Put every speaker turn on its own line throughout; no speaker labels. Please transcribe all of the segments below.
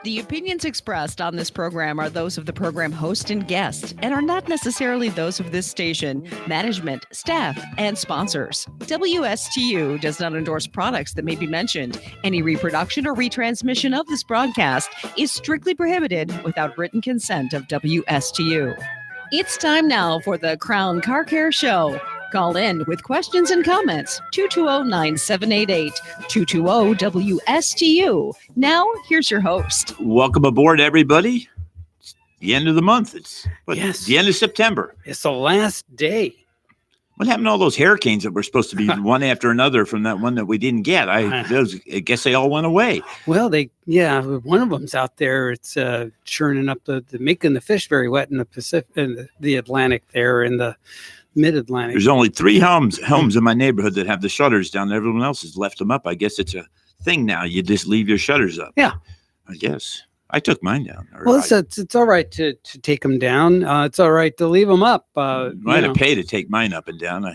The opinions expressed on this program are those of the program host and guest and are not necessarily those of this station, management, staff, and sponsors. WSTU does not endorse products that may be mentioned. Any reproduction or retransmission of this broadcast is strictly prohibited without written consent of WSTU. It's time now for the Crown Car Care Show. Call in with questions and comments, 220-9788, 220-WSTU. Now, here's your host.
Welcome aboard, everybody. It's the end of the month. It's the end of September.
It's the last day.
What happened to all those hurricanes that were supposed to be one after another from that one that we didn't get? I guess they all went away.
Well, one of them's out there. It's churning up making the fish very wet in the Pacific, in the Atlantic there, in the Mid-Atlantic.
There's only 3 homes in my neighborhood that have the shutters down. Everyone else has left them up. I guess it's a thing now. You just leave your shutters up.
Yeah.
I guess. I took mine down.
Well, it's all right to take them down. It's all right to leave them up.
I had to pay to take mine up and down.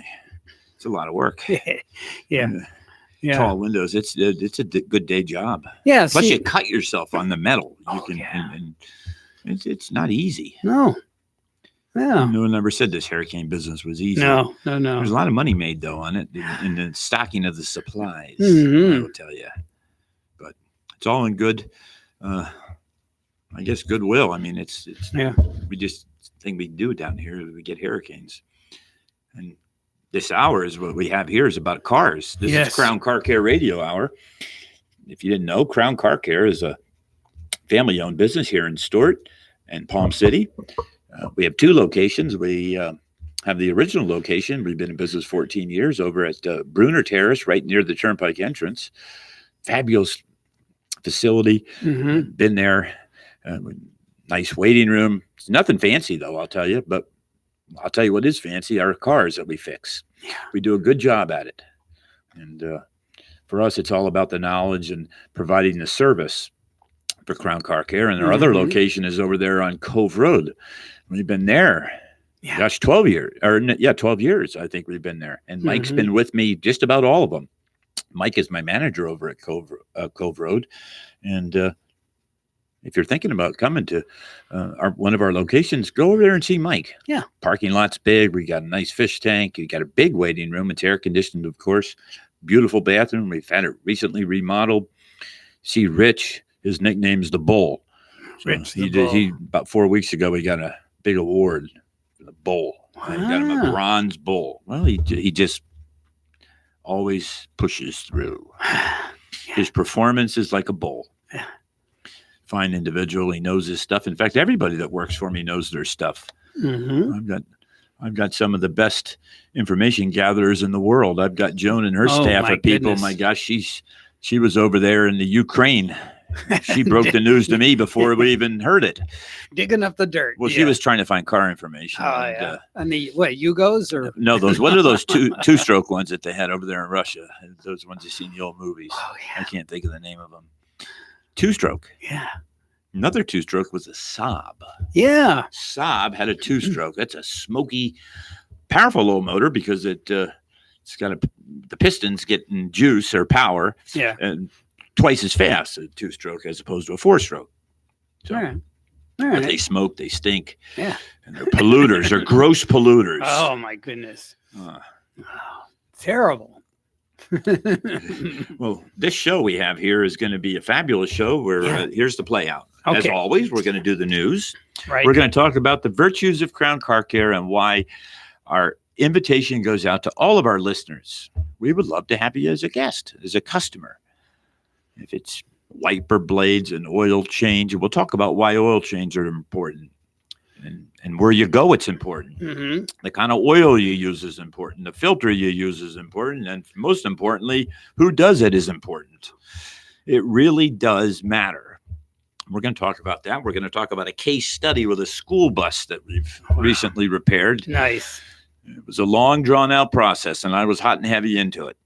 It's a lot of work.
Yeah.
Tall windows. It's a good day job.
Yeah.
Plus, you cut yourself on the metal. And it's not easy.
No. Yeah.
No one ever said this hurricane business was easy.
No.
There's a lot of money made, though, on it in the stocking of the supplies,
Mm-hmm.
I will tell you. But it's all in good, I guess, goodwill. I mean, it's we just think we do down here. We get hurricanes. And this hour is what we have here is about cars. This is Crown Car Care Radio Hour. If you didn't know, Crown Car Care is a family-owned business here in Stuart and Palm City. We have 2 locations. We have the original location. We've been in business 14 years over at Bruner Terrace, right near the Turnpike entrance. Fabulous facility.
Mm-hmm.
Been there. Nice waiting room. It's nothing fancy, though, I'll tell you. But I'll tell you what is fancy, our cars that we fix.
Yeah.
We do a good job at it. And for us, it's all about the knowledge and providing the service for Crown Car Care. And our other location is over there on Cove Road. We've been there, 12 years. 12 years, I think we've been there. And Mike's been with me just about all of them. Mike is my manager over at Cove Road. And if you're thinking about coming to one of our locations, go over there and see Mike.
Yeah. Parking
lot's big. We got a nice fish tank. You got a big waiting room. It's air conditioned, of course. Beautiful bathroom. We've had it recently remodeled. See Rich, his nickname's the Bull. So
Rich,
he about 4 weeks ago, he got a big award for the bull.
Wow.
He got him a bronze bull. Well, he just always pushes through. His performance is like a bull.
Yeah.
Fine individual. He knows his stuff. In fact, everybody that works for me knows their stuff.
Mm-hmm.
I've got some of the best information gatherers in the world. I've got Joan and her staff of people.
Goodness.
My gosh, she was over there in the Ukraine. She broke the news to me before we even heard it.
Digging up the dirt.
Well, she was trying to find car information.
And the Yugos or
no, what are those two-stroke ones that they had over there in Russia? Those ones you see in the old movies.
Oh, yeah.
I can't think of the name of them. 2-stroke.
Yeah.
Another 2-stroke was a Saab.
Yeah.
Saab had a 2-stroke. That's a smoky, powerful little motor because it's got the pistons getting juice or power.
Yeah.
And twice as fast a 2-stroke as opposed to a 4-stroke. So,
All right.
But they smoke, they stink.
Yeah.
And they're polluters. They're gross polluters.
Oh my goodness. Terrible.
Well, this show we have here is going to be a fabulous show where here's the play out.
Okay.
As always, we're going to do the news.
Right.
We're going to talk about the virtues of Crown Car Care and why our invitation goes out to all of our listeners. We would love to have you as a guest, as a customer. If it's wiper blades and oil change, we'll talk about why oil change are important. And where you go, it's important.
Mm-hmm.
The kind of oil you use is important. The filter you use is important. And most importantly, who does it is important. It really does matter. We're going to talk about that. We're going to talk about a case study with a school bus that we've recently repaired.
Nice.
It was a long, drawn-out process, and I was hot and heavy into it.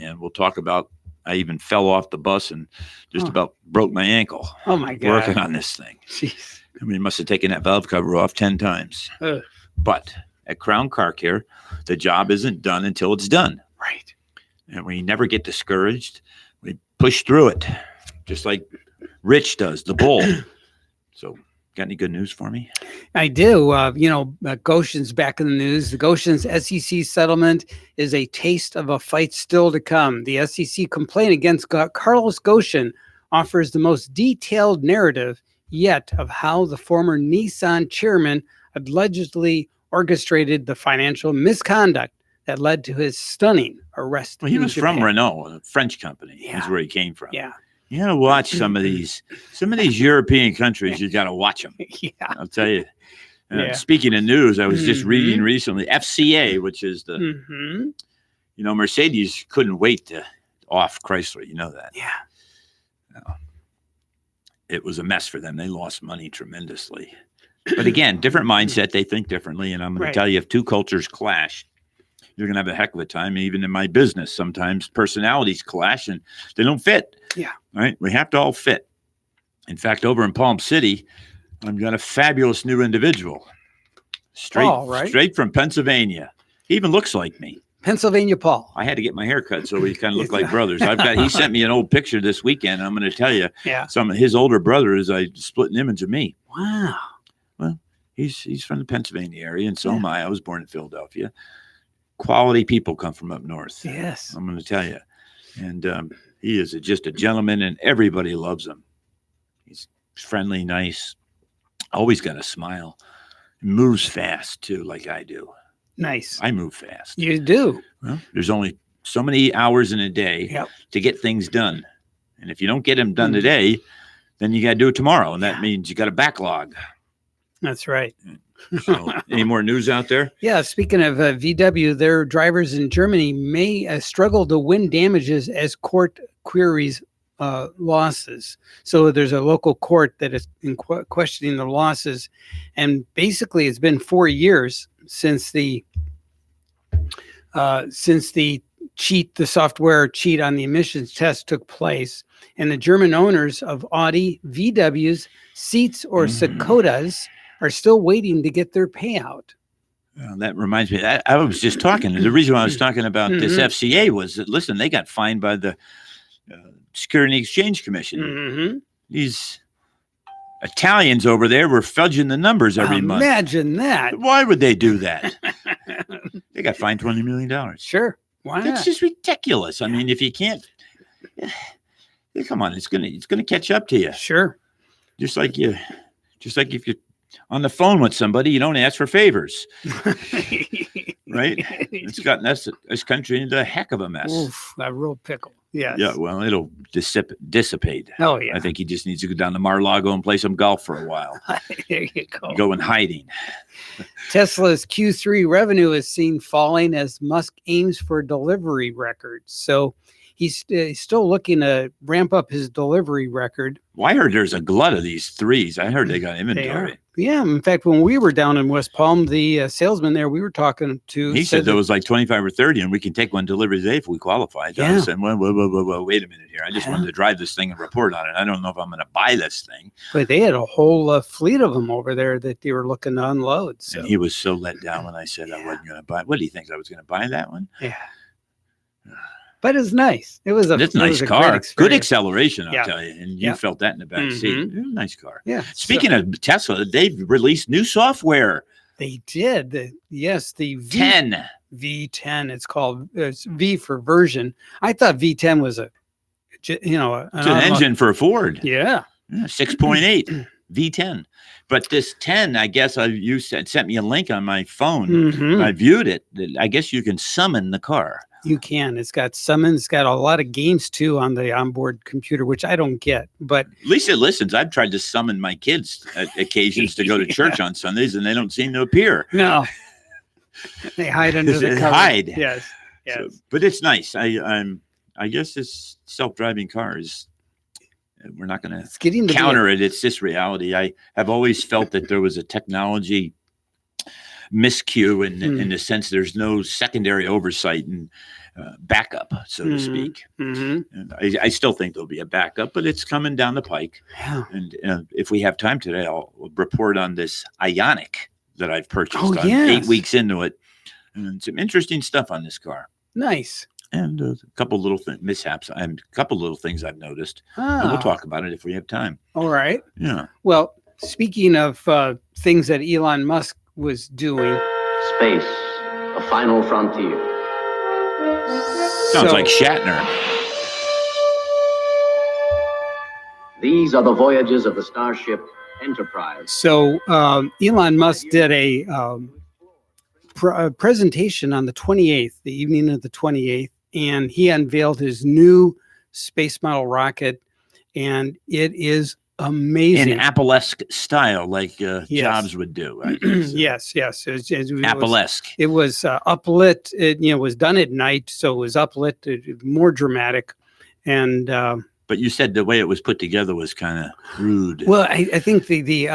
And we'll talk about I even fell off the bus and just about broke my ankle.
Oh, my God.
Working on this thing.
Jeez.
I mean, must have taken that valve cover off 10 times.
Ugh.
But at Crown Car Care, the job isn't done until it's done.
Right.
And we never get discouraged. We push through it. Just like Rich does, the bull. So, got any good news for me?
I do. Goshen's back in the news. The Goshen's SEC settlement is a taste of a fight still to come. The SEC complaint against Carlos Goshen offers the most detailed narrative yet of how the former Nissan chairman allegedly orchestrated the financial misconduct that led to his stunning arrest.
Well, he was
Japan.
from Renault, a French company.
Yeah.
That's where he came from.
Yeah.
You got to watch some of these European countries. You got to watch them.
Yeah.
I'll tell you.
Yeah.
Speaking of news, I was just reading recently, FCA, which is the, Mercedes couldn't wait to off Chrysler. You know that.
Yeah.
It was a mess for them. They lost money tremendously. But again, different mindset. They think differently. And I'm going to tell you, if two cultures clash, you're going to have a heck of a time. Even in my business, sometimes personalities clash and they don't fit.
Yeah.
Right. We have to all fit. In fact, over in Palm City, I've got a fabulous new individual. Straight from Pennsylvania. He even looks like me.
Pennsylvania Paul.
I had to get my hair cut so we kind of look like brothers. He sent me an old picture this weekend. I'm going to tell you, some of his older brother is I split an image of me.
Wow.
Well, he's from the Pennsylvania area, and so am I. I was born in Philadelphia. Quality people come from up north.
Yes.
I'm going to tell you. And he is just a gentleman, and everybody loves him. He's friendly, nice, always got a smile. Moves fast, too, like I do.
Nice.
I move fast.
You do.
Well, there's only so many hours in a day to get things done. And if you don't get them done today, then you got to do it tomorrow. And that means you got a backlog.
That's right.
So, any more news out there?
Yeah. Speaking of VW, their drivers in Germany may struggle to win damages as court queries losses. So there's a local court that is questioning the losses. And basically, it's been 4 years since the software cheat on the emissions test took place, and the German owners of Audi, VWs, Seats, or Skodas are still waiting to get their payout.
That reminds me, I was just talking. The reason why I was talking about this FCA was that, listen, they got fined by the Security and Exchange Commission. These Italians over there were fudging the numbers every month.
Imagine that.
Why would they do that? They got fined $20 million.
Sure. Why not?
That's just ridiculous. I mean, if you can't, come on, it's gonna catch up to you.
Sure.
Just like if you're on the phone with somebody, you don't ask for favors. Right? It's gotten this country into a heck of a mess.
Oof, a real pickle. Yes.
Yeah, well, it'll dissipate.
Oh, yeah.
I think he just needs to go down to Mar-a-Lago and play some golf for a while.
There you go.
Go in hiding.
Tesla's Q3 revenue is seen falling as Musk aims for delivery records. So he's still looking to ramp up his delivery record.
Well, I heard there's a glut of these threes. I heard they got inventory.
Yeah. In fact, when we were down in West Palm, the salesman there we were talking to,
he said there was like 25 or 30, and we can take one delivery today if we qualify. I said, well, wait a minute here. I just wanted to drive this thing and report on it. I don't know if I'm going to buy this thing.
But they had a whole fleet of them over there that they were looking to unload. So.
And he was so let down when I said I wasn't going to buy it. What do you think? I was going to buy that one?
Yeah. But it's nice. It's a
nice car. Good acceleration, I'll tell you. And you felt that in the back seat. It was a nice car.
Yeah.
Speaking of Tesla, they've released new software.
They did. The
V10.
V10. It's called. It's V for version. I thought V10 was it's an
engine for a Ford.
Yeah.
6.8 V10. But this 10, I guess you sent me a link on my phone. I viewed it. I guess you can summon the car.
You can. It's got summons. It's got a lot of games too on the onboard computer, which I don't get. But
at least it listens. I've tried to summon my kids at occasions to go to church on Sundays, and they don't seem to appear.
No, they hide under the cover.
Hide.
Yes.
So, but it's nice. I guess this self-driving car is. We're not going to counter it. It's just reality. I have always felt that there was a technology miscue in the sense there's no secondary oversight and backup, so to speak. And I still think there'll be a backup, but it's coming down the pike.
Yeah.
And if we have time today, I'll report on this Ioniq that I've purchased.
Oh,
I'm 8 weeks into it, and some interesting stuff on this car.
Nice.
And a couple little mishaps, and a couple little things I've noticed. And we'll talk about it if we have time.
All right.
Yeah.
Well, speaking of things that Elon Musk was doing,
Space, a final frontier.
Sounds like Shatner.
These are the voyages of the Starship Enterprise.
So Elon Musk did a presentation on the 28th, the evening of the 28th, and he unveiled his new space model rocket, and it is amazing.
In Apple-esque style, like Jobs would do. I guess.
Yes.
Apple-esque.
It was uplit. It was done at night, so it was uplit, more dramatic, and.
But you said the way it was put together was kind of rude.
Well, I think the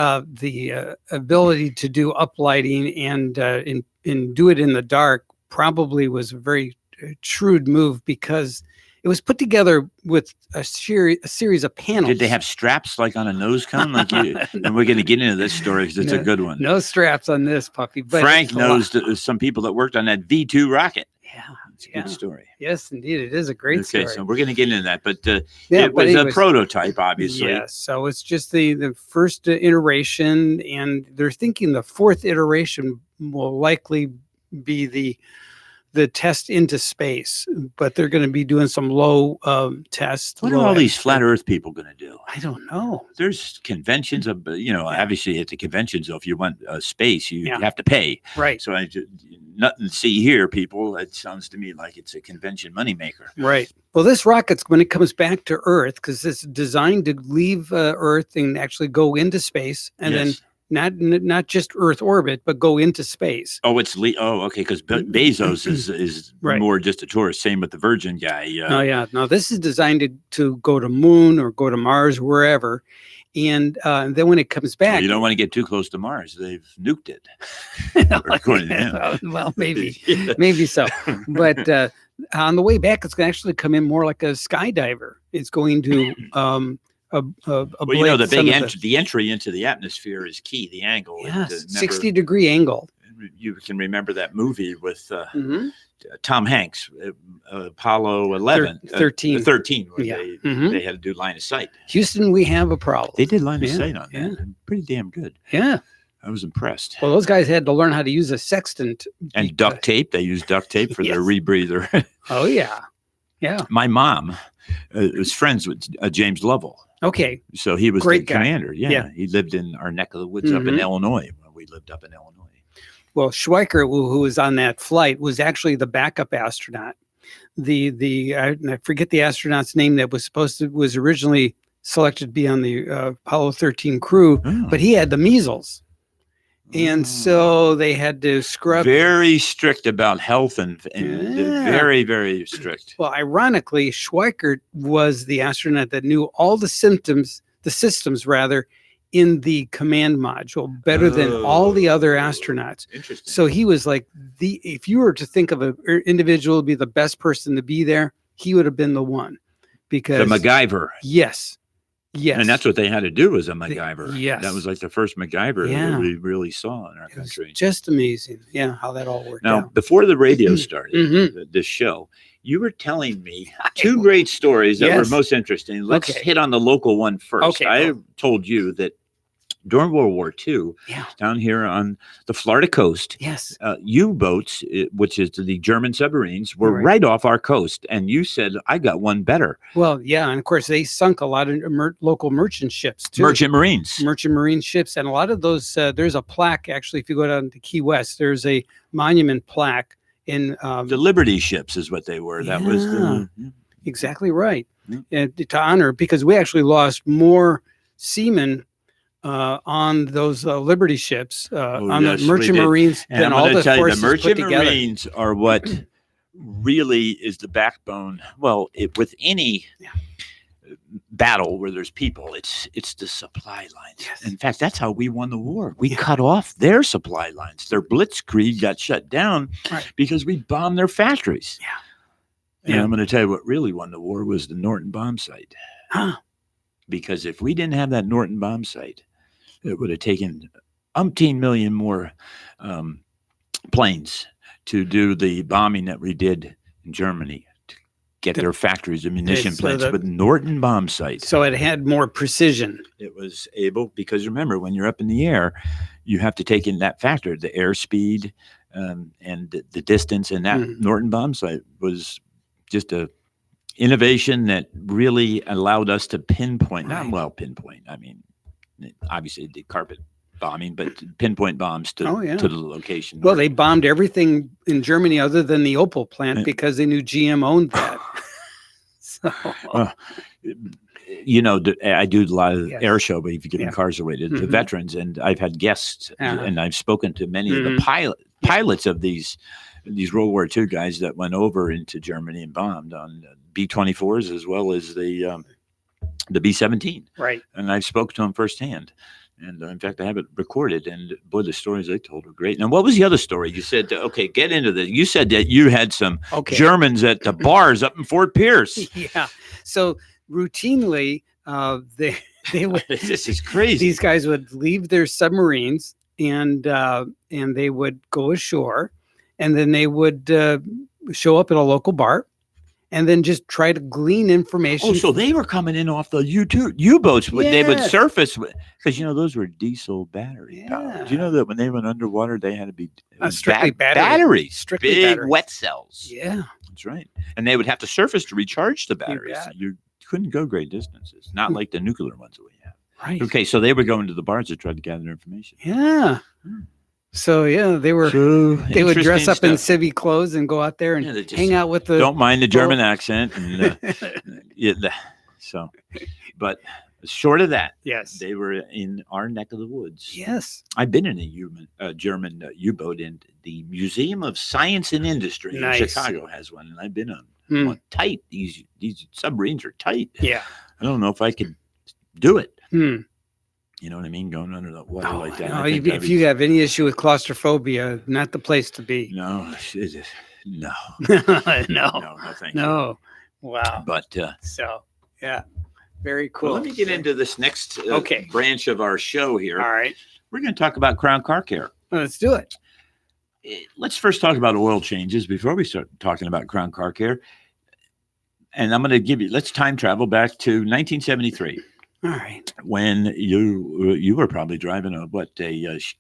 ability to do uplighting and do it in the dark probably was a very shrewd move, because it was put together with a series of panels.
Did they have straps like on a nose cone? Like you, and we're going to get into this story because it's a good one.
No straps on this puppy. But
Frank knows some people that worked on that V2 rocket.
Yeah.
It's a good story.
Yes, indeed. It is a great story.
Okay, so we're going to get into that. But it was a prototype, obviously.
Yes, so it's just the first iteration, and they're thinking the fourth iteration will likely be the test into space, but they're going to be doing some low tests.
What are all these flat Earth people going to do?
I don't know.
There's conventions of, obviously at the conventions, if you want space, you have to pay.
Right.
So nothing to see here, people. It sounds to me like it's a convention moneymaker.
Right. Well, this rocket's, when it comes back to Earth, because it's designed to leave Earth and actually go into space, and then not just Earth orbit, but go into space.
Oh, okay, because Bezos is more just a tourist. Same with the Virgin guy.
No, this is designed to go to Moon or go to Mars, wherever. And then when it comes back,
well, you don't want to get too close to Mars. They've nuked it. According to him.
Well, maybe so. But on the way back, it's going to actually come in more like a skydiver. It's going to
the entry into the atmosphere is key. The angle.
Yes, 60-degree angle.
You can remember that movie with Tom Hanks, Apollo 13, where they had to do line of sight.
Houston, we have a problem.
They did line of sight on that. Pretty damn good.
Yeah.
I was impressed.
Well, those guys had to learn how to use a sextant.
And duct tape. They used duct tape for their rebreather.
Oh, yeah. Yeah.
My mom was friends with James Lovell.
Okay.
So he was
Great
the
guy.
Commander. Yeah. He lived in our neck of the woods up in Illinois when we lived up in Illinois.
Well, Schweiker, who was on that flight, was actually the backup astronaut. I forget the astronaut's name that was originally selected to be on the Apollo 13 crew, but he had the measles. And so they had to scrub.
Very strict about health and very, very strict.
Well, ironically, Schweiker was the astronaut that knew all the systems in the command module better than all the other astronauts.
Interesting.
So he was like if you were to think of an individual to be the best person to be there, he would have been the one. Because
the MacGyver.
Yes.
And that's what they had to do, was a MacGyver.
Yes.
That was like the first MacGyver that we really saw in our country.
Just amazing. Yeah, how that all worked
out. Now, before the radio started, this show, you were telling me two great stories that were most interesting. Let's hit on the local one first. I told you that during World War II, down here on the Florida coast, U-boats, which is the German submarines, were right off our coast. And you said, I got one better.
Well, yeah. And of course, they sunk a lot of local merchant ships, too.
Merchant Marine ships. And a lot of those, there's a plaque, actually, if you go down to Key West, there's a monument plaque in... the Liberty ships is what they were. That was the...
Exactly right. And to honor, because we actually lost more seamen on those Liberty ships, on the Merchant Marines, than all the forces put together.
The Merchant Marines are what really is the backbone. Well, with any battle where there's people, it's the supply lines. Yes. In fact, that's how we won the war. We cut off their supply lines. Their blitzkrieg got shut down because we bombed their factories. And I'm going to tell you what really won the war was the Norton bomb sight. Because if we didn't have that Norton bomb sight, it would have taken umpteen million more planes to do the bombing that we did in Germany get their factories and munition
so
plants, but Norton bomb sight.
So it had more precision.
It was able, because remember, when you're up in the air, you have to take in that factor, the airspeed and the distance. And that Norton bomb sight was just a innovation that really allowed us to pinpoint, pinpoint. I mean, obviously the carpet bombing, but pinpoint bombs to the location.
Well, they bombed everything in Germany other than the Opel plant because they knew GM owned that. So,
I do a lot of air show, but if you're giving cars away to veterans, and I've had guests, and I've spoken to many of the pilots of these World War II guys that went over into Germany and bombed on B-24s as well as the B-17.
Right.
And I've spoken to them firsthand. And in fact, I have it recorded. And boy, the stories they told were great. Now, what was the other story? You said, okay, get into this. You said that you had some Germans at the bars up in Fort Pierce.
Yeah. So routinely, they would.
This is crazy.
These guys would leave their submarines and they would go ashore, and then they would show up at a local bar, and then just try to glean information.
Oh, so they were coming in off the U-boats. They would surface, because, those were diesel battery powered. Do you know that when they went underwater, they had to be
strictly
batteries,
strictly
big
batteries.
wet cells.
Yeah.
That's right. And they would have to surface to recharge the batteries. You couldn't go great distances, not like the nuclear ones that we have.
Right.
Okay, so they would go into the bars to try to gather information.
Yeah. So they would dress up in civvy clothes and go out there and hang out with the.
Don't mind the German accent, and but short of that,
yes,
they were in our neck of the woods.
Yes,
I've been in a German U-boat, and the Museum of Science and Industry in Chicago has one, and I've been on one. Tight. These submarines are tight.
Yeah,
I don't know if I could do it. You know what I mean? Going under the water like that.
No, if you have any issue with claustrophobia, not the place to be.
No.
No,
thank you.
No. Wow.
But
very cool.
Well, let me get into this next branch of our show here.
All right.
We're going to talk about Crown Car Care.
Well, let's do it.
Let's first talk about oil changes before we start talking about Crown Car Care. And I'm going to let's time travel back to 1973.
All right.
When you were probably driving a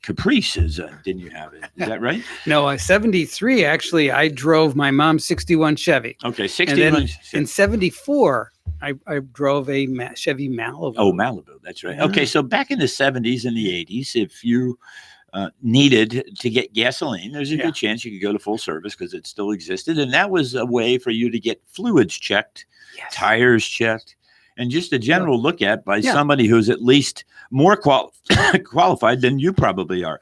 Caprice, didn't you have it? Is that right?
No, 73. Actually, I drove my mom's 61 Chevy.
Okay, 61.
In 74, I drove a Chevy Malibu.
Oh, Malibu. That's right. Yeah. Okay, so back in the 70s and the 80s, if you needed to get gasoline, there's a good chance you could go to full service because it still existed. And that was a way for you to get fluids checked, tires checked, and just a general look at by somebody who's at least more qualified than you probably are.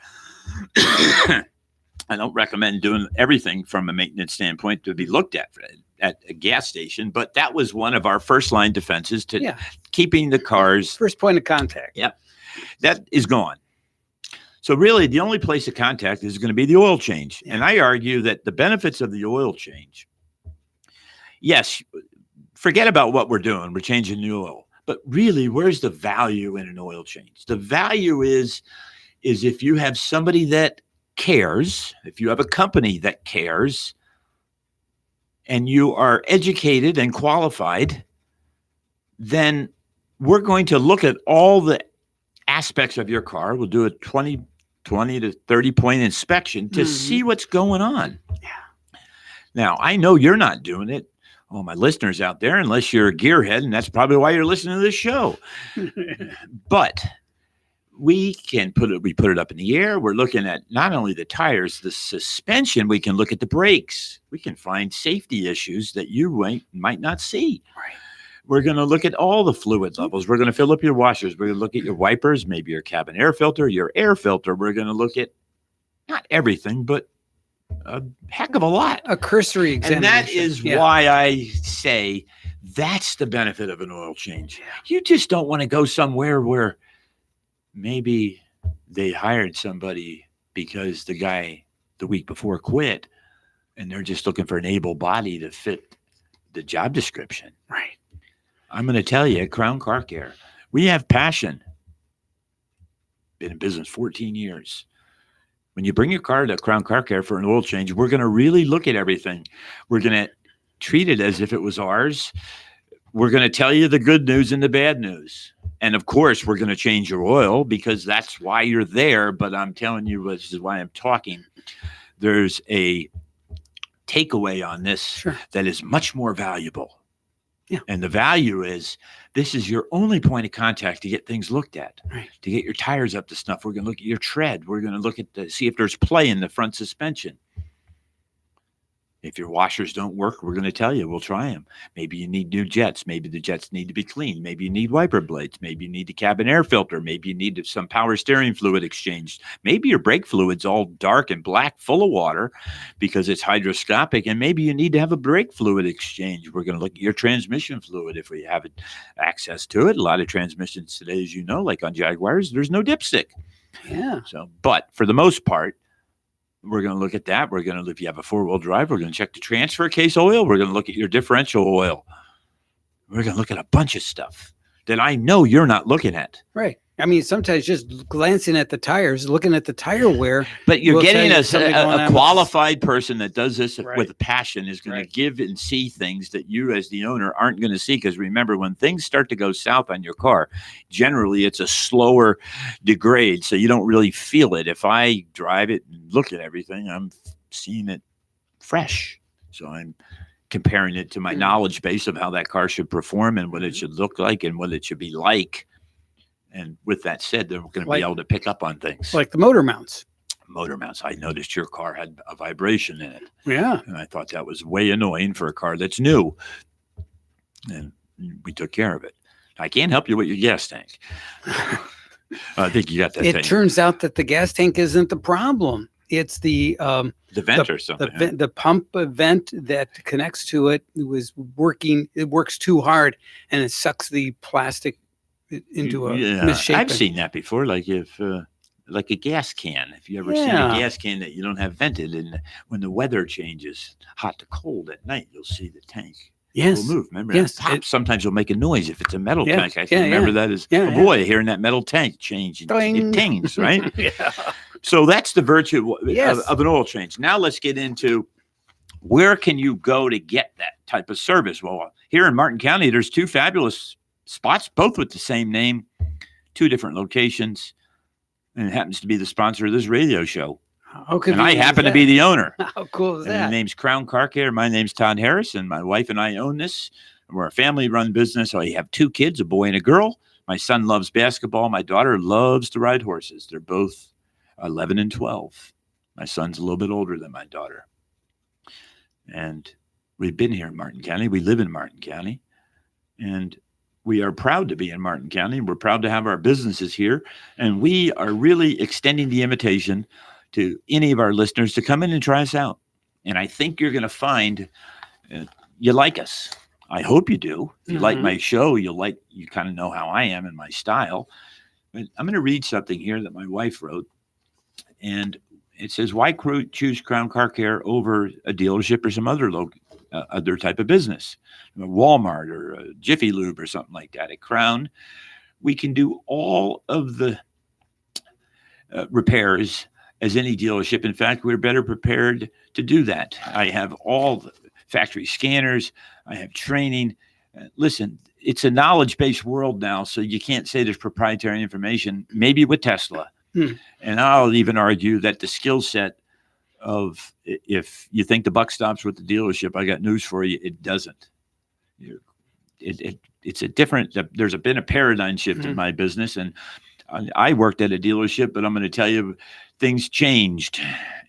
I don't recommend doing everything from a maintenance standpoint to be looked at a gas station, but that was one of our first line defenses to keeping the cars.
First point of contact.
Yep. That is gone. So really the only place of contact is going to be the oil change. Yeah. And I argue that the benefits of the oil change, yes, forget about what we're doing. We're changing the oil. But really, where's the value in an oil change? The value is if you have somebody that cares, if you have a company that cares, and you are educated and qualified, then we're going to look at all the aspects of your car. We'll do a 20 to 30 point inspection to see what's going on. Yeah. Now, I know you're not doing it. Oh, my listeners out there, unless you're a gearhead, and that's probably why you're listening to this show. But we put it up in the air. We're looking at not only the tires, the suspension. We can look at the brakes. We can find safety issues that you might not see. Right. We're going to look at all the fluid levels. We're going to fill up your washers. We're going to look at your wipers, maybe your cabin air filter, your air filter. We're going to look at not everything, but a heck of a lot.
A cursory examination.
And that is why I say that's the benefit of an oil change. You just don't want to go somewhere where maybe they hired somebody because the guy the week before quit and they're just looking for an able body to fit the job description.
Right.
I'm going to tell you, at Crown Car Care, we have passion. Been in business 14 years. When you bring your car to Crown Car Care for an oil change, we're going to really look at everything. We're going to treat it as if it was ours. We're going to tell you the good news and the bad news. And of course, we're going to change your oil because that's why you're there. But I'm telling you, this is why I'm talking. There's a takeaway on this that is much more valuable.
Yeah.
And the value is this is your only point of contact to get things looked at, to get your tires up to snuff. We're going to look at your tread. We're going to look at see if there's play in the front suspension. If your washers don't work, we're going to tell you. We'll try them. Maybe you need new jets. Maybe the jets need to be cleaned. Maybe you need wiper blades. Maybe you need the cabin air filter. Maybe you need some power steering fluid exchanged. Maybe your brake fluid's all dark and black, full of water because it's hydroscopic. And maybe you need to have a brake fluid exchange. We're going to look at your transmission fluid if we have access to it. A lot of transmissions today, as you know, like on Jaguars, there's no dipstick.
Yeah.
So, but for the most part, we're going to look at that. We're going to, if you have a 4-wheel drive, we're going to check the transfer case oil. We're going to look at your differential oil. We're going to look at a bunch of stuff that I know you're not looking at.
Right. I mean, sometimes just glancing at the tires, looking at the tire wear.
But you're getting a qualified
with...
person that does this with passion is going to give and see things that you as the owner aren't going to see. Because remember, when things start to go south on your car, generally it's a slower degrade. So you don't really feel it. If I drive it and look at everything, I'm seeing it fresh. So I'm comparing it to my knowledge base of how that car should perform and what it should look like and what it should be like. And with that said, they're going to be able to pick up on things.
Like the motor mounts.
Motor mounts. I noticed your car had a vibration in it.
Yeah.
And I thought that was way annoying for a car that's new. And we took care of it. I can't help you with your gas tank. I think you got that.
It turns out that the gas tank isn't the problem. It's the
vent or something.
The pump vent that connects to it was working. It works too hard and it sucks the plastic into a misshapen.
I've seen that before. Like if like a gas can. If you ever seen a gas can that you don't have vented, and when the weather changes, hot to cold at night, you'll see the tank.
Yes.
Will move. Remember?
Yes.
Sometimes you'll make a noise if it's a metal tank. I
can
remember that as a boy hearing that metal tank change. It tings, right? So that's the virtue of an oil change. Now let's get into where can you go to get that type of service? Well, here in Martin County, there's 2 fabulous spots, both with the same name, 2 different locations, and it happens to be the sponsor of this radio show. And I happen to be the owner.
How cool is that?
The name's Crown Car Care. My name's Todd Harris, and my wife and I own this. We're a family-run business. I have 2 kids, a boy and a girl. My son loves basketball. My daughter loves to ride horses. They're both 11 and 12. My son's a little bit older than my daughter. And we've been here in Martin County. We live in Martin County. And we are proud to be in Martin County. We're proud to have our businesses here. And we are really extending the invitation to any of our listeners to come in and try us out. And I think you're going to find you like us. I hope you do. If you like my show, you kind of know how I am and my style. But I'm going to read something here that my wife wrote. And it says, why choose Crown Car Care over a dealership or some other type of business, Walmart or Jiffy Lube or something like that? At Crown, we can do all of the repairs as any dealership. In fact, we're better prepared to do that. I have all the factory scanners. I have training. Listen, it's a knowledge-based world now, so you can't say there's proprietary information, maybe with Tesla. And I'll even argue that the skill set of, if you think the buck stops with the dealership, I got news for you, it doesn't. It's a different, there's been a paradigm shift in my business. And I worked at a dealership, but I'm going to tell you, things changed.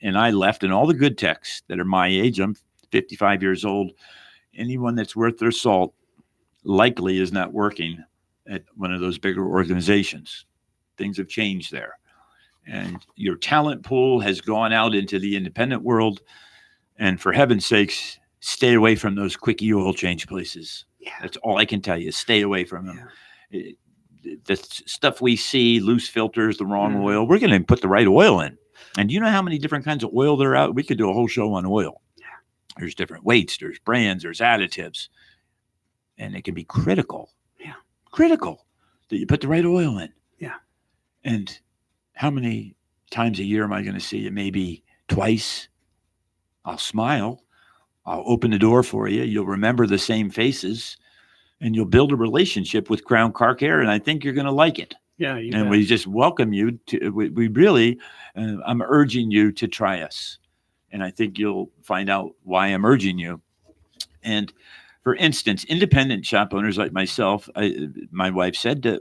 And I left, and all the good techs that are my age, I'm 55 years old, anyone that's worth their salt likely is not working at one of those bigger organizations. Things have changed there. And your talent pool has gone out into the independent world. And for heaven's sakes, stay away from those quickie oil change places. Yeah. That's all I can tell you. Stay away from them. Yeah. The stuff we see, loose filters, the wrong oil, we're going to put the right oil in. And you know how many different kinds of oil there are out? We could do a whole show on oil. Yeah. There's different weights, there's brands, there's additives. And it can be critical. Yeah. Critical that you put the right oil in. Yeah. And how many times a year am I going to see it? Maybe twice. I'll smile. I'll open the door for you. You'll remember the same faces, and you'll build a relationship with Crown Car Care, and I think you're going to like it.
Yeah, you
And
bet.
we just welcome you to. We really, I'm urging you to try us, and I think you'll find out why I'm urging you. And for instance, independent shop owners like myself, my wife said that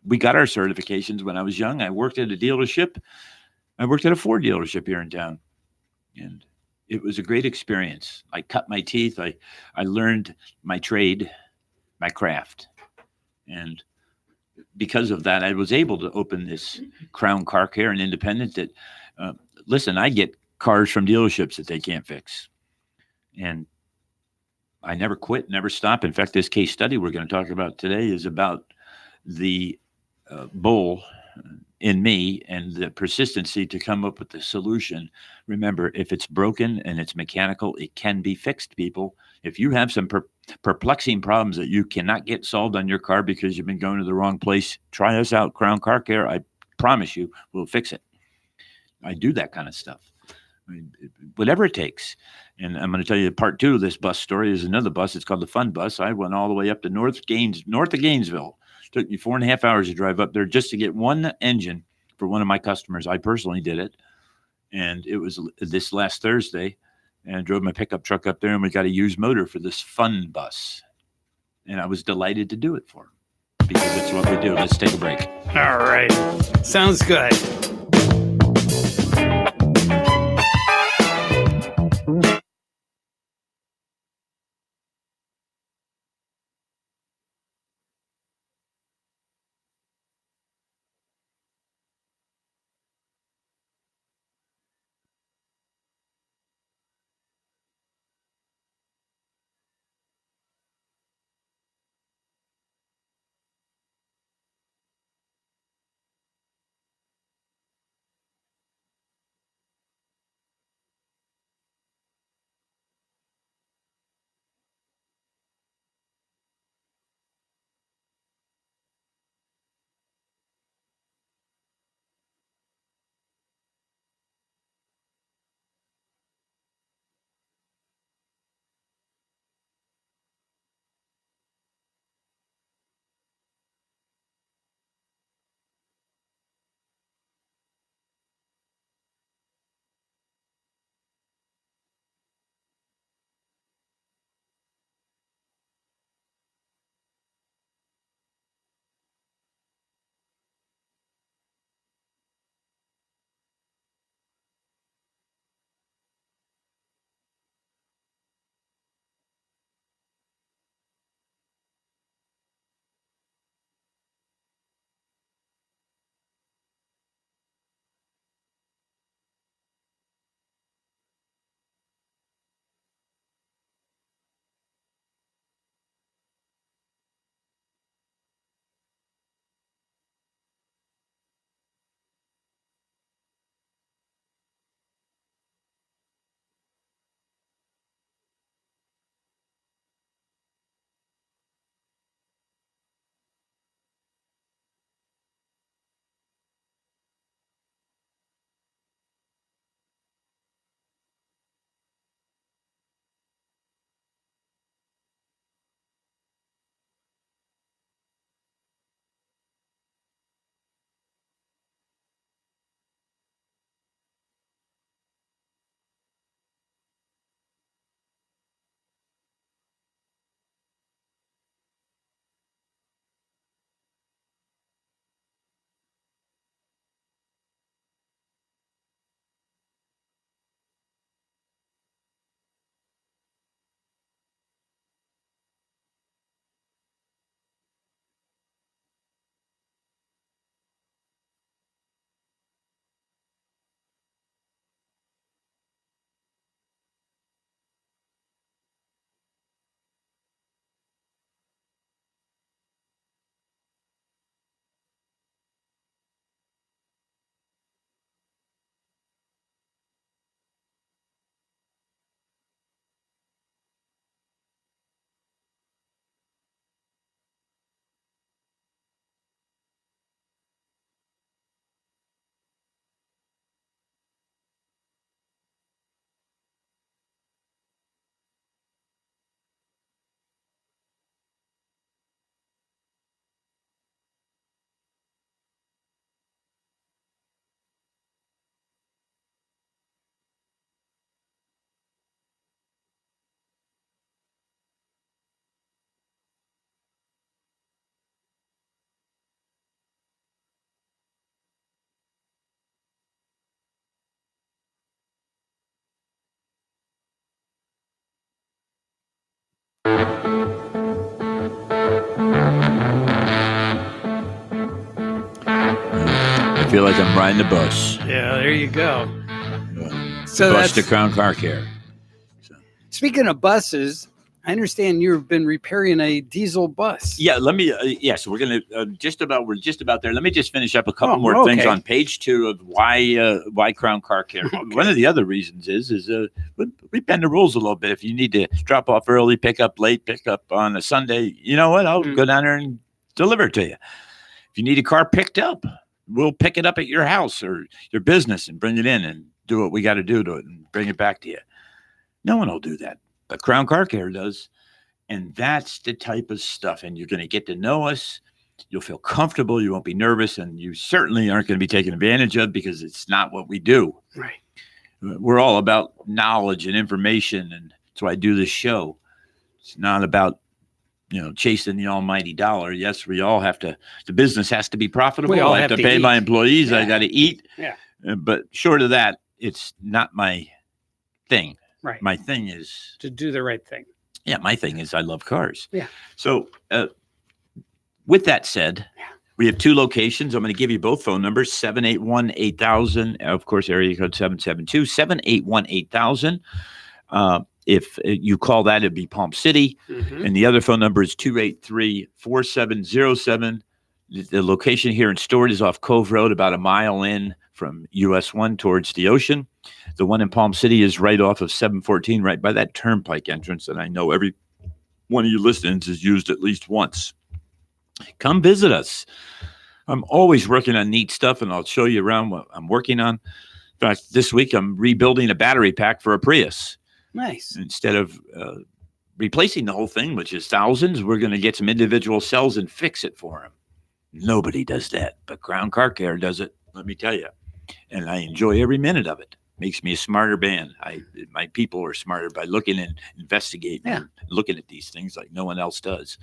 we got our certifications when I was young. I worked at a dealership. I worked at a Ford dealership here in town, and it was a great experience. I cut my teeth. I learned my trade, my craft, and because of that, I was able to open this Crown Car Care and Independent. That listen, I get cars from dealerships that they can't fix, and I never quit, never stop. In fact, this case study we're going to talk about today is about the bull in me and the persistency to come up with the solution. Remember, if it's broken and it's mechanical, it can be fixed, people. If you have some perplexing problems that you cannot get solved on your car because you've been going to the wrong place, try us out, Crown Car Care. I promise you, we'll fix it. I do that kind of stuff. I mean, whatever it takes. And I'm going to tell you part 2 of this bus story is another bus. It's called the Fun Bus. I went all the way up to north of Gainesville. Took me 4.5 hours to drive up there just to get one engine for one of my customers. I personally did it. And it was this last Thursday. And I drove my pickup truck up there, and we got a used motor for this Fun Bus. And I was delighted to do it for him because that's what we do. Let's take a break.
All right. Sounds good.
I feel like I'm riding the bus.
Yeah, there you go.
So the bus to Crown Car Care. So.
Speaking of buses, I understand you've been repairing a diesel bus.
Yeah, let me. So we're gonna we're just about there. Let me just finish up a couple more things on page 2 of why Crown Car Care. Okay. One of the other reasons is we bend the rules a little bit. If you need to drop off early, pick up late, pick up on a Sunday, you know what? I'll go down there and deliver it to you. If you need a car picked up, we'll pick it up at your house or your business and bring it in and do what we got to do to it and bring it back to you. No one will do that, but Crown Car Care does. And that's the type of stuff. And you're going to get to know us. You'll feel comfortable. You won't be nervous. And you certainly aren't going to be taken advantage of because it's not what we do.
Right.
We're all about knowledge and information. And that's why I do this show. It's not about, chasing the almighty dollar. Yes, we all have to. The business has to be profitable.
I
have to pay my employees.
Yeah.
I got to eat.
Yeah.
But short of that, it's not my thing.
Right.
My thing is
to do the right thing.
Yeah, my thing is I love cars.
Yeah.
So with that said, we have 2 locations. I'm going to give you both phone numbers, 781-8000, of course, area code 772-781-8000. If you call that, it'd be Palm City. Mm-hmm. And the other phone number is 283-4707. The location here in Stewart is off Cove Road, about a mile in from US 1 towards the ocean. The one in Palm City is right off of 714, right by that turnpike entrance. And I know every one of you listeners has used at least once. Come visit us. I'm always working on neat stuff, and I'll show you around what I'm working on. In fact, this week I'm rebuilding a battery pack for a Prius.
Nice.
Instead of replacing the whole thing, which is thousands, we're going to get some individual cells and fix it for them. Nobody does that, but Crown Car Care does it, let me tell you. And I enjoy every minute of it. Makes me a smarter man. My people are smarter by looking and investigating and looking at these things like no one else does.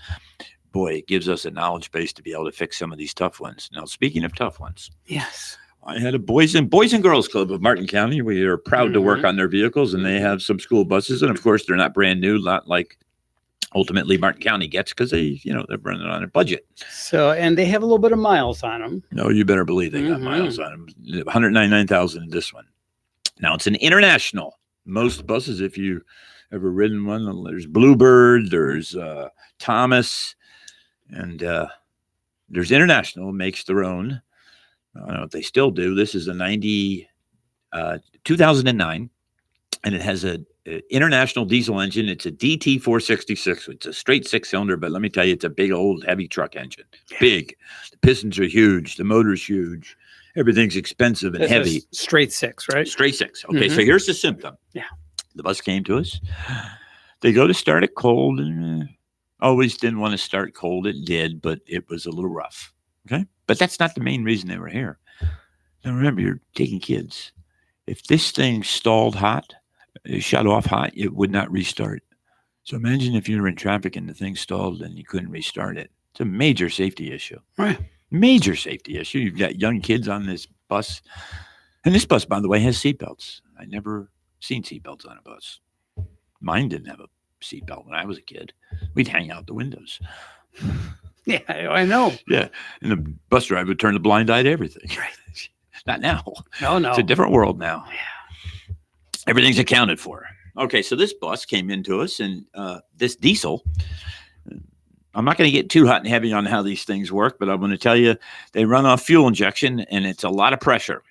Boy, it gives us a knowledge base to be able to fix some of these tough ones. Now, speaking of tough ones,
yes,
I had a Boys and Girls Club of Martin County. We are proud to work on their vehicles, and they have some school buses. And of course, they're not brand new, not like ultimately Martin County gets, because they're running on a budget.
So, and they have a little bit of miles on them.
No, you better believe they got miles on them. 199,000 in this one. Now, it's an international. Most buses, if you ever ridden one, there's Bluebird, there's Thomas, and there's International, makes their own. I don't know if they still do. This is a 2009, and it has a International diesel engine. It's a DT 466. It's a straight 6-cylinder, but let me tell you, it's a big old heavy truck engine. Big. The pistons are huge. The motor's huge. Everything's expensive and heavy.
Straight 6, right?
Straight 6. Okay, so here's the symptom.
Yeah.
The bus came to us. They go to start it cold, and always didn't want to start cold. It did, but it was a little rough. Okay? But that's not the main reason they were here. Now remember, you're taking kids. If this thing stalled hot, shut off hot, it would not restart. So imagine if you were in traffic and the thing stalled and you couldn't restart it. It's a major safety issue.
Right.
Major safety issue. You've got young kids on this bus. And this bus, by the way, has seatbelts. I never seen seatbelts on a bus. Mine didn't have a seatbelt when I was a kid. We'd hang out the windows.
Yeah, I know.
Yeah. And the bus driver would turn the blind eye to everything.
Right.
Not now.
No.
It's a different world now.
Yeah.
Everything's accounted for. Okay, so this bus came into us, and this diesel, I'm not going to get too hot and heavy on how these things work, but I'm going to tell you they run off fuel injection, and it's a lot of pressure.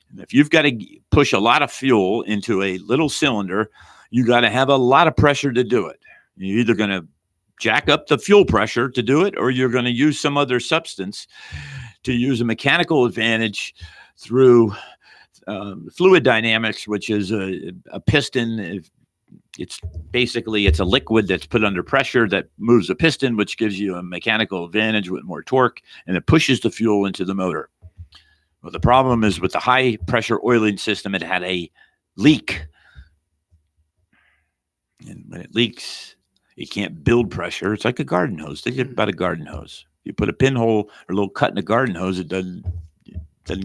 And if you've got to push a lot of fuel into a little cylinder, you got to have a lot of pressure to do it. You're either going to jack up the fuel pressure to do it, or you're going to use some other substance to use a mechanical advantage through fluid dynamics, which is a piston. It's a liquid that's put under pressure that moves a piston, which gives you a mechanical advantage with more torque, and it pushes the fuel into the motor. Well, the problem is with the high pressure oiling system, it had a leak. And when it leaks, it can't build pressure. It's like a garden hose. Think about a garden hose. You put a pinhole or a little cut in a garden hose, it doesn't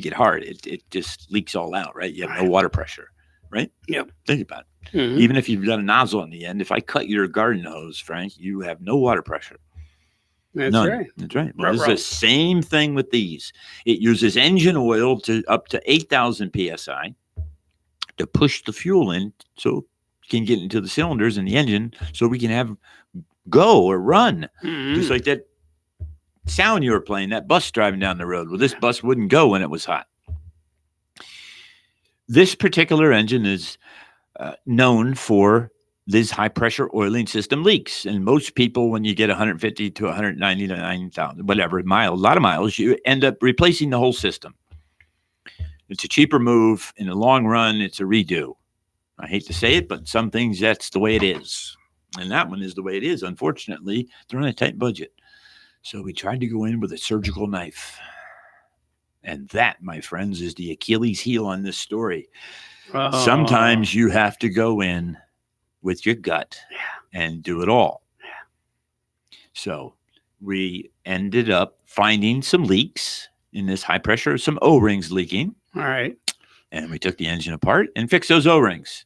get hard. It just leaks all out, right? You have no water pressure, right?
Yep.
Think about it.
Mhm.
Even if you've got a nozzle on the end, if I cut your garden hose, Frank, you have no water pressure.
That's
None.
right.
That's right. Well, this is
Ruh-roh.
the same thing with these. It uses engine oil to up to 8,000 psi to push the fuel in so it can get into the cylinders in the engine so we can have go or run. Just
Mhm.
like that sound you were playing, that bus driving down the road. Well, this bus wouldn't go when it was hot. This particular engine is known for these high pressure oiling system leaks. And most people, when you get 150 to 199,000, whatever mile, a lot of miles, you end up replacing the whole system. It's a cheaper move. In the long run, it's a redo. I hate to say it, but some things, that's the way it is. And that one is the way it is. Unfortunately, they're on a tight budget. So we tried to go in with a surgical knife. And that, my friends, is the Achilles heel on this story.
Oh.
Sometimes you have to go in with your gut and do it all. So we ended up finding some leaks in this high pressure, some O-rings leaking.
All right.
And we took the engine apart and fixed those O-rings.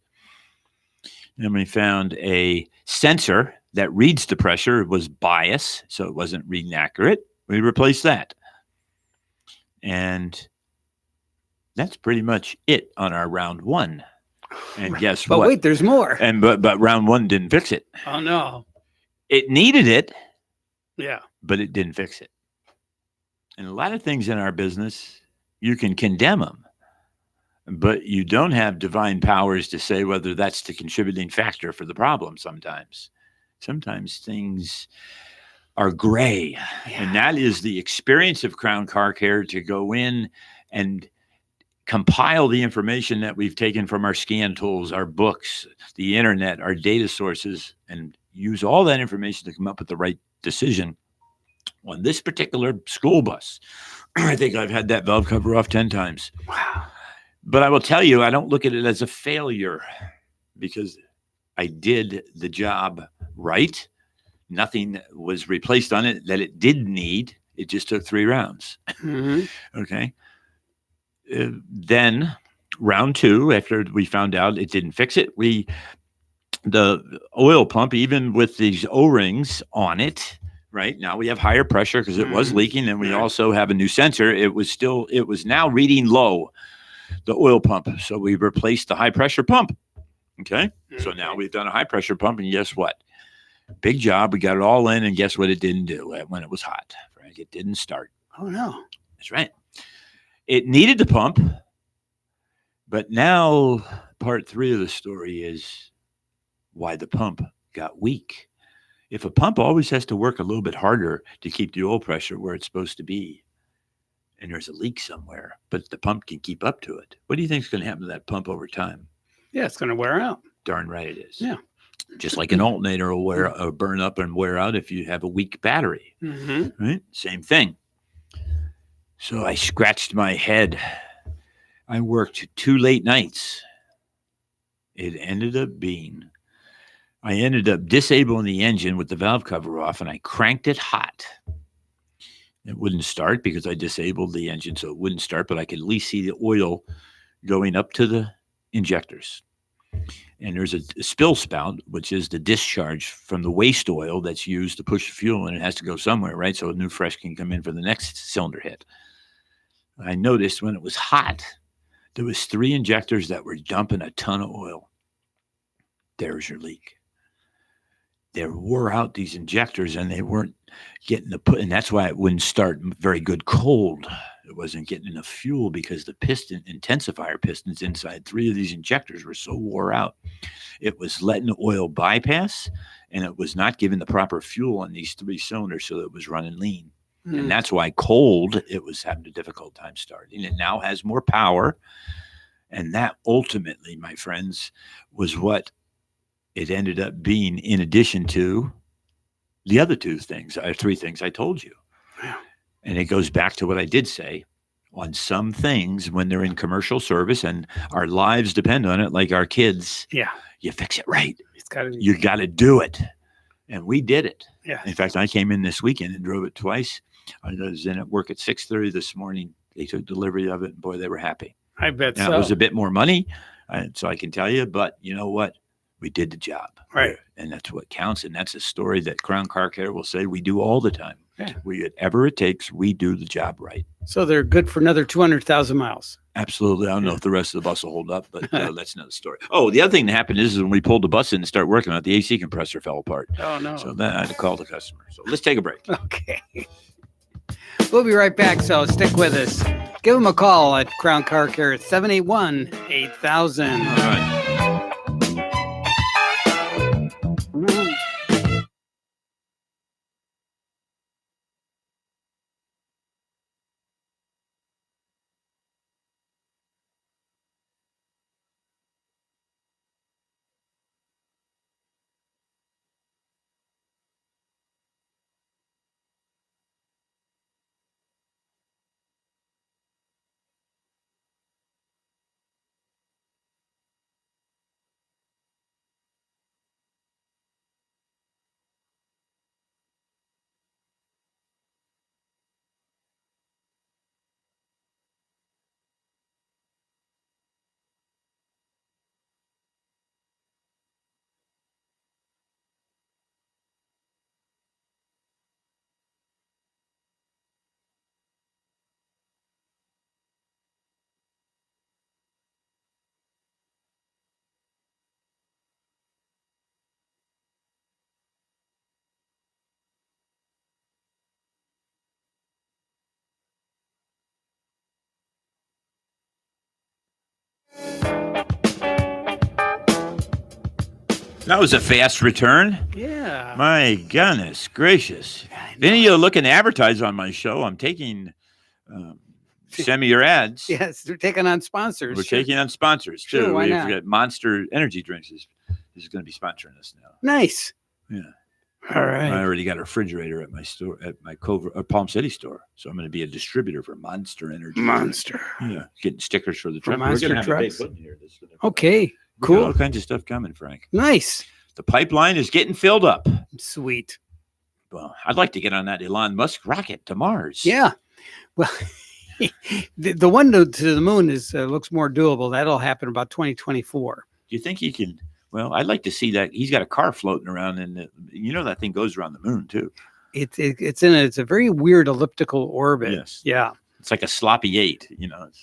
And we found a sensor that reads the pressure. It was bias, so it wasn't reading accurate. We replaced that. And that's pretty much it on our round one. And guess
But
what?
wait, there's more.
And but round one didn't fix it.
Oh no.
It needed it,
Yeah.
but it didn't fix it. And a lot of things in our business, you can condemn them, but you don't have divine powers to say whether that's the contributing factor for the problem sometimes. Sometimes things are gray. And that is the experience of Crown Car Care, to go in and compile the information that we've taken from our scan tools, our books, the internet, our data sources, and use all that information to come up with the right decision on this particular school bus. I think I've had that valve cover off 10 times.
Wow.
But I will tell you, I don't look at it as a failure because I did the job right. Nothing was replaced on it that it did need. It just took 3 rounds.
Mhm.
Okay. Then round 2, after we found out it didn't fix it, the oil pump, even with these O-rings on it, right now we have higher pressure because it was leaking, and we also have a new sensor. It was now reading low, the oil pump. So we replaced the high pressure pump. Okay. So now we've done a high pressure pump, and guess what? Big job. We got it all in, and guess what it didn't do when it was hot? Right? It didn't start.
Oh no.
That's right. It needed the pump, but now part 3 of the story is why the pump got weak. If a pump always has to work a little bit harder to keep the oil pressure where it's supposed to be, and there's a leak somewhere, but the pump can keep up to it, what do you think is going to happen to that pump over time?
Yeah, it's going to wear out.
Darn right it is.
Yeah.
Just like an alternator will burn up and wear out if you have a weak battery.
Mm-hmm.
Right? Same thing. So I scratched my head. I worked 2 late nights. It ended up being, I ended up disabling the engine with the valve cover off, and I cranked it hot. It wouldn't start because I disabled the engine, so it wouldn't start, but I could at least see the oil going up to the injectors. And there's a spill spout, which is the discharge from the waste oil that's used to push the fuel, and it has to go somewhere, right? So a new fresh can come in for the next cylinder hit. I noticed when it was hot, there was 3 injectors that were dumping a ton of oil. There's your leak. They wore out these injectors, and they weren't getting the put, and that's why it wouldn't start very good cold. It wasn't getting enough fuel because the piston intensifier pistons inside 3 of these injectors were so wore out. It was letting the oil bypass, and it was not giving the proper fuel on these 3 cylinders, so that it was running lean. And that's why cold, it was having a difficult time starting. It now has more power. And that ultimately, my friends, was what it ended up being, in addition to the other 3 things I told you. And it goes back to what I did say. On some things, when they're in commercial service and our lives depend on it, like our kids, you fix it right. You got to do it. And we did it.
Yeah.
In fact, I came in this weekend and drove it twice. I was in at work at 6:30 this morning. They took delivery of it, and boy, they were happy.
I bet
now,
so.
It was a bit more money, so I can tell you, but you know what? we did the job.
Right.
And that's what counts. And that's a story that Crown Car Care will say we do all the time.
Yeah.
Whatever it takes, we do the job right.
So they're good for another 200,000 miles.
Absolutely. I don't know if the rest of the bus will hold up, but that's another story. Oh, the other thing that happened is when we pulled the bus in and started working on it, the AC compressor fell apart.
Oh, no.
So then I had to call the customer. So let's take a break.
Okay. We'll be right back, so stick with us. Give them a call at Crown Car Care at 781-8000.
All right. That was a fast return.
Yeah.
My goodness gracious. If any of you looking to advertise on my show, I'm taking, send me your ads.
Yes, they're taking on sponsors.
We're taking on sponsors too.
Sure, why
We've
not?
got Monster Energy Drinks is going to be sponsoring us now.
Nice.
Yeah.
All right.
I already got a refrigerator at my store, at my Palm City store. So I'm going to be a distributor for Monster Energy.
Monster.
Yeah. Getting stickers for the
For
truck.
Monster
We're going to have a big
trucks?
pudding here.
Okay.
We got all
Cool.
kinds of stuff coming, Frank.
Nice.
The pipeline is getting filled up.
Sweet.
Well, I'd like to get on that Elon Musk rocket to Mars.
Yeah. Well, the one to the moon is looks more doable. That'll happen about 2024.
Do you think he can? Well, I'd like to see that. He's got a car floating around, and that thing goes around the moon too.
It's a very weird elliptical orbit.
Yes.
Yeah.
It's like a sloppy 8.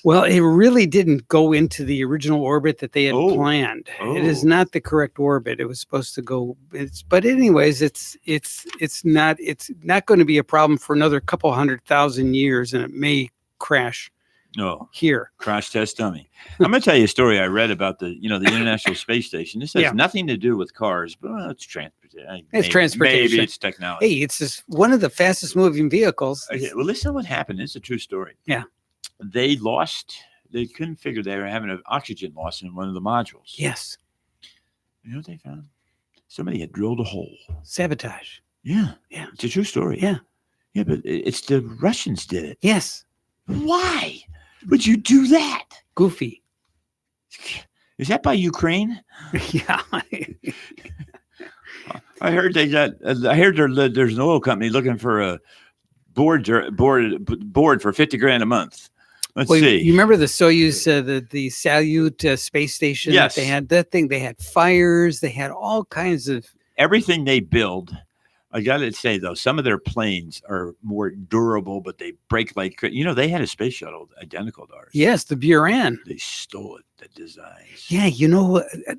Well, it really didn't go into the original orbit that they had
Oh.
planned. It is
Oh.
not the correct orbit. It was supposed to go. But anyways, it's not going to be a problem for another couple 100,000 years, and it may crash
No.
here.
Crash test dummy. I'm going to tell you a story I read about the International Space Station. This has
Yeah.
nothing to do with cars, but it's transportation.
It's transportation.
Maybe it's technology.
Hey, it's just one of the fastest moving vehicles.
Okay, well, listen to what happened. It's a true story.
Yeah.
They couldn't figure they were having an oxygen loss in one of the modules.
Yes.
You know what they found? Somebody had drilled a hole.
Sabotage.
Yeah.
Yeah.
It's a true story.
Yeah.
Yeah, but it's the Russians did it.
Yes.
Why would you do that?
Goofy.
Is that by Ukraine?
Yeah.
I heard there's an oil company looking for a board for $50,000 a month. Let's
Well,
see.
you remember the Soyuz, the Salyut space station?
Yes.
They had that thing. They had fires. They had all kinds of.
Everything they build, I got to say, though, some of their planes are more durable, but they break like, they had a space shuttle identical to ours.
Yes, the Buran.
They stole it, the designs.
Yeah,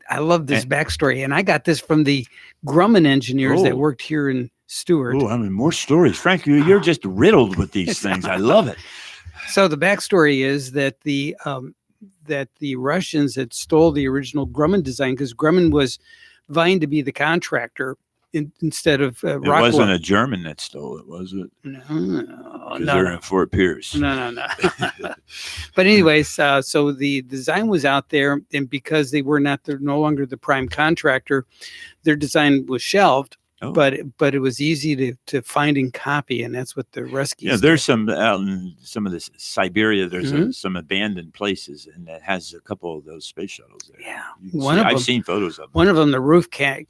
I love this backstory, and I got this from the Grumman engineers that
Oh.
worked here in Stewart.
Oh, I mean, more stories. Frank, you're just riddled with these things. I love it.
So the backstory is that the Russians had stole the original Grumman design because Grumman was vying to be the contractor instead of
It
Rockwell.
wasn't a German that stole it, was it?
No,
'Cause they're in Fort Pierce.
No. But anyways, so the design was out there, and because they're no longer the prime contractor, their design was shelved.
Oh.
But it was easy to find and copy, and that's what the rescues.
Yeah, there's some out in some of this Siberia. There's
Mhm.
some abandoned places, and that has a couple of those space shuttles there.
Yeah,
You can
one
see-
of
I've
them.
seen photos of them.
One of them, the roof collapsed.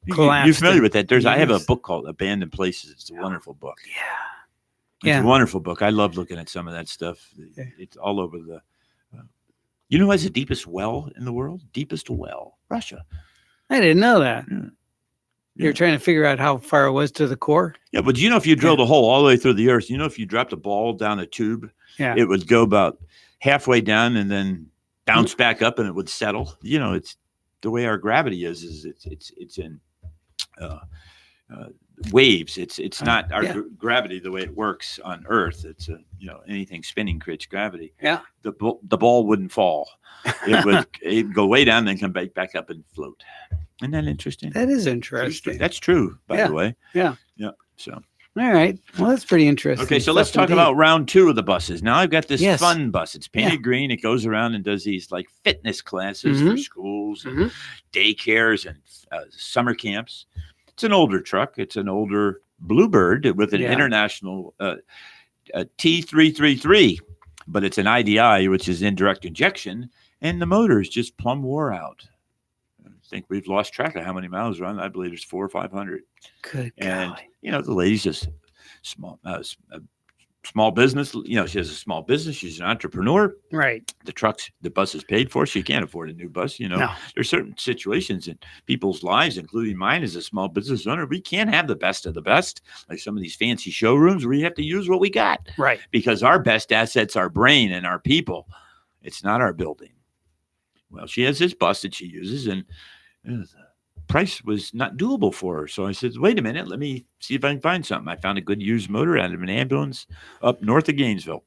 You're familiar with that? I have a
Yes.
book called Abandoned Places. It's a wonderful book.
Yeah.
It's a wonderful book. I love looking at some of that stuff.
Yeah.
It's all over the. You know who has the deepest well in the world? Deepest well, Russia.
I didn't know that.
Yeah.
You were trying to figure out how far it was to the core.
Yeah, but if you drilled a hole all the way through the earth, if you dropped a ball down a tube, it would go about halfway down and then bounce back up, and it would settle. It's the way our gravity is it's in waves. It's not our gravity the way it works on Earth. It's anything spinning creates gravity.
Yeah,
the ball wouldn't fall. It'd go way down, then come back up and float. Isn't that interesting?
That is interesting.
That's true, by the way.
Yeah.
Yeah. So.
All right. Well, that's pretty interesting.
Okay, so let's talk about round 2 of the buses. Now I've got this fun bus. It's painted green. It goes around and does these like fitness classes for schools and daycares and summer camps. It's an older truck. It's an older Bluebird with an international T333, but it's an IDI, which is indirect injection, and the motor is just plumb wore out. I think we've lost track of how many miles are on. I believe there's 400 or 500.
Good.
And the lady's just small business. She has a small business. She's an entrepreneur.
Right.
The bus is paid for. She can't afford a new bus.
No.
There's certain situations in people's lives, including mine as a small business owner. We can't have the best of the best, like some of these fancy showrooms where you have to use what we got.
Right.
Because our best asset's our brain and our people. It's not our building. Well, she has this bus that she uses, and the price was not doable for her. So I said, wait a minute, let me see if I can find something. I found a good used motor out of an ambulance up north of Gainesville.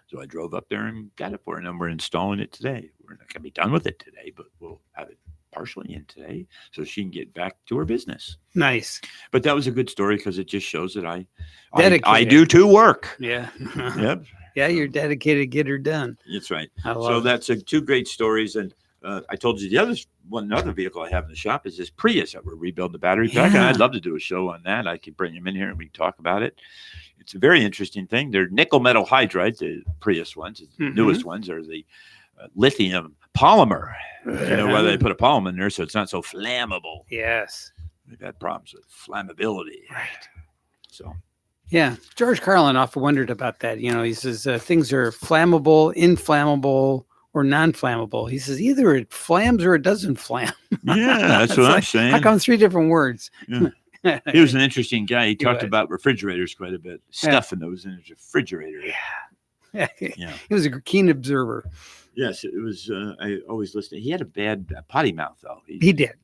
So I drove up there and got it for her, and we're installing it today. We're not going to be done with it today, but we'll have it partially in today so she can get back to her business.
Nice.
But that was a good story because it just shows that I
Dedicated.
do work.
Yeah.
Yep.
Yeah, you're dedicated to get her done.
That's right.
So
that's two great stories. And I told you another vehicle I have in the shop is this Prius that we're rebuilding the battery pack. And I'd love to do a show on that. I could bring him in here and we can talk about it. It's a very interesting thing. They're nickel metal hydride, the Prius ones. The newest ones are the lithium polymer. Whether they put a polymer in there so it's not so flammable.
Yes.
We've had problems with flammability.
Right.
So.
Yeah. George Carlin often wondered about that. He says things are flammable, inflammable, or non-flammable. He says either it flams or it doesn't flam.
Yeah, that's what I'm saying.
How come 3 different words?
Yeah. He was an interesting guy. He talked about refrigerators quite a bit. Stuff in those in his refrigerator.
Yeah. He was a keen observer.
Yes, it was. I always listened. He had a bad potty mouth, though.
He did.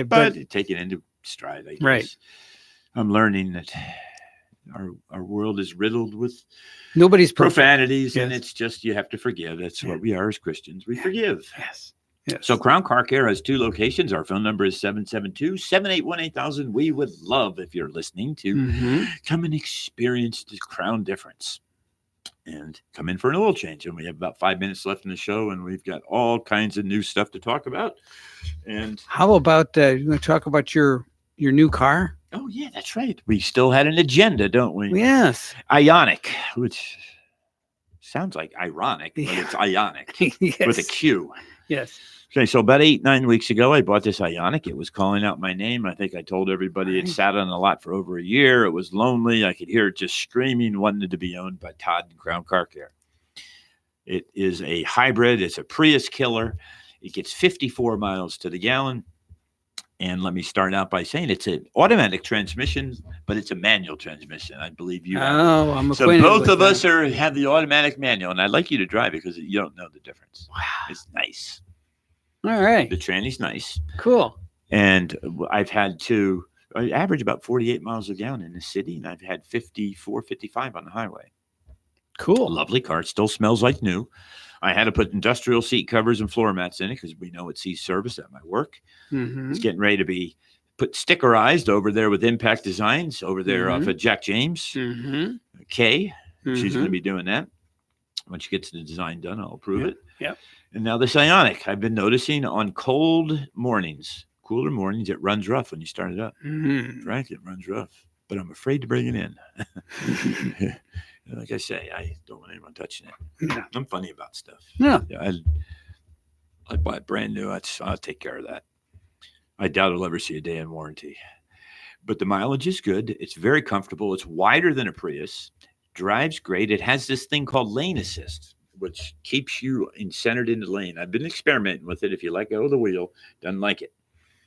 But take it into stride, I guess.
Right.
I'm learning that our world is riddled with
nobody's
profanities, and it's just you have to forgive. That's what we are as Christians. We forgive.
Yes.
So Crown Car Care has 2 locations. Our phone number is 772-781-8000. We would love, if you're listening, to come and experience the Crown difference and come in for an oil change. And we have about 5 minutes left in the show, and we've got all kinds of new stuff to talk about. And
how about you want to talk about your new car?
Oh, yeah, that's right. We still had an agenda, don't we?
Yes.
Ionic, which sounds like ironic, but it's Ionic with a Q.
Yes.
Okay, so about 8-9 weeks ago, I bought this Ionic. It was calling out my name. I think I told everybody it sat on a lot for over a year. It was lonely. I could hear it just screaming, wanted to be owned by Todd and Crown Car Care. It is a hybrid. It's a Prius killer. It gets 54 miles to the gallon. And let me start out by saying it's an automatic transmission, but it's a manual transmission. I believe you have.
Oh, I'm
so both of us have the automatic manual, and I'd like you to drive it because you don't know the difference.
Wow.
It's nice.
All right.
The tranny's nice.
Cool.
And I've had I average about 48 miles a gallon in the city, and I've had 54, 55 on the highway.
Cool.
Lovely car. It still smells like new. I had to put industrial seat covers and floor mats in it because we know it sees service at my work. It's getting ready to be put stickerized over there with Impact Designs over there off of Jack James. Kay, she's going to be doing that. When she gets the design done, I'll approve it.
Yep.
And now this Ionic, I've been noticing on cooler mornings, it runs rough when you start it up. Right? It runs rough, but I'm afraid to bring it in. Like I say, I don't want anyone touching it.
Yeah.
I'm funny about stuff.
Yeah.
I buy it brand new. I'll take care of that. I doubt I'll ever see a day in warranty. But the mileage is good. It's very comfortable. It's wider than a Prius. Drives great. It has this thing called lane assist, which keeps you centered in the lane. I've been experimenting with it. If you let go of the wheel, doesn't like it.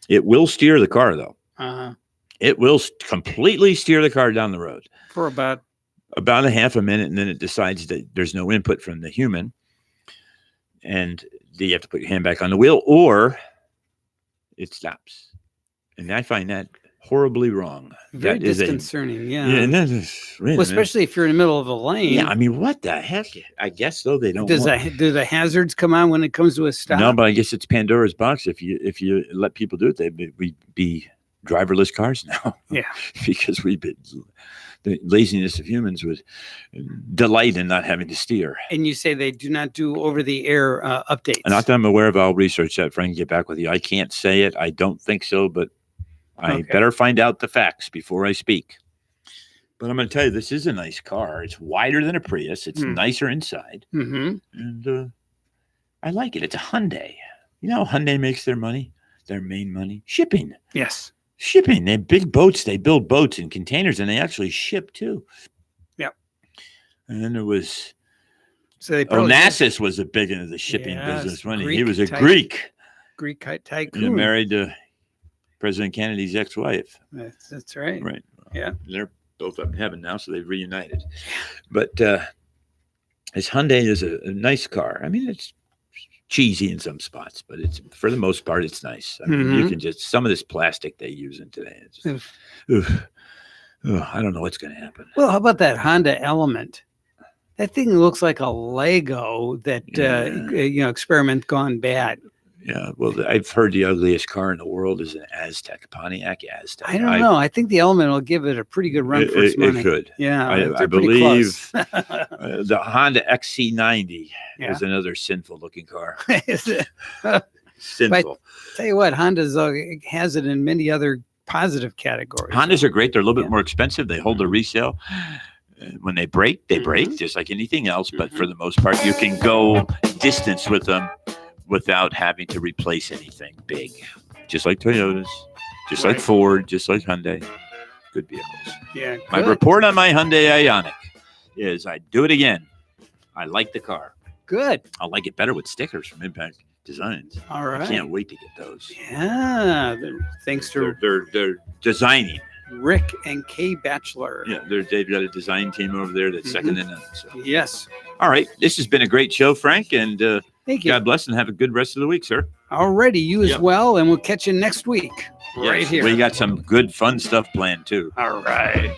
It will steer the car, though.
Uh-huh.
It will completely steer the car down the road.
For about
a half a minute, and then it decides that there's no input from the human, and you have to put your hand back on the wheel, or it stops. And I find that horribly wrong.
very
That is
disconcerting.
yeah, and that is,
Well, especially if you're in the middle of a lane.
yeah. I mean, what the heck? I guess though they don't.
Do the hazards come on when it comes to a stop?
No, but I guess it's Pandora's box. If you let people do it, we'd be driverless cars now.
Yeah,
because the laziness of humans would delight in not having to steer.
And you say they do not do over-the-air updates.
Not that I'm aware of. I'll research that, Frank, and get back with you. I can't say it. I don't think so, but I better find out the facts before I speak. But I'm going to tell you, this is a nice car. It's wider than a Prius. It's nicer inside.
Mm-hmm.
And I like it. It's a Hyundai. You know how Hyundai makes their money? Their main money? Shipping.
Yes.
Shipping. They have big boats. They build boats and containers, and they actually ship too.
Yep.
And then there was
Onassis
was a big into the shipping business. When he
Greek
was a
Greek
and
tycoon.
married to President Kennedy's ex-wife.
That's right.
Right.
Yeah.
They're both up in heaven now, so they've reunited. But his Hyundai is a nice car. I mean, it's cheesy in some spots, but it's for the most part it's nice. I mean, you can just some of this plastic they use in today. It's just, I don't know what's going to happen.
Well, how about that Honda Element? That thing looks like a Lego that experiment gone bad.
Yeah, well, I've heard the ugliest car in the world is an Aztec, Pontiac Aztec.
I don't know. I think the Element will give it a pretty good run for its money.
It could.
Yeah,
I believe the Honda XC90 is another sinful-looking car.
Is it?
Sinful.
Tell you what, Honda's has it in many other positive categories.
Hondas are great. They're a little bit more expensive. They hold the resale. When they break, just like anything else. But for the most part, you can go distance with them without having to replace anything big. Just like Toyotas, just like Ford, just like Hyundai. Good vehicles.
Yeah.
My report on my Hyundai Ioniq is I'd do it again. I like the car.
Good.
I'll like it better with stickers from Impact Designs.
All right.
I can't wait to get those.
Yeah. Thanks to
they're designing.
Rick and Kay Batchelor.
Yeah, they've got a design team over there that's second to none. So.
Yes.
All right. This has been a great show, Frank, and
thank you.
God bless and have a good rest of the week, sir.
Alrighty, you as well, and we'll catch you next week. Right here.
We got some good, fun stuff planned, too.
All right.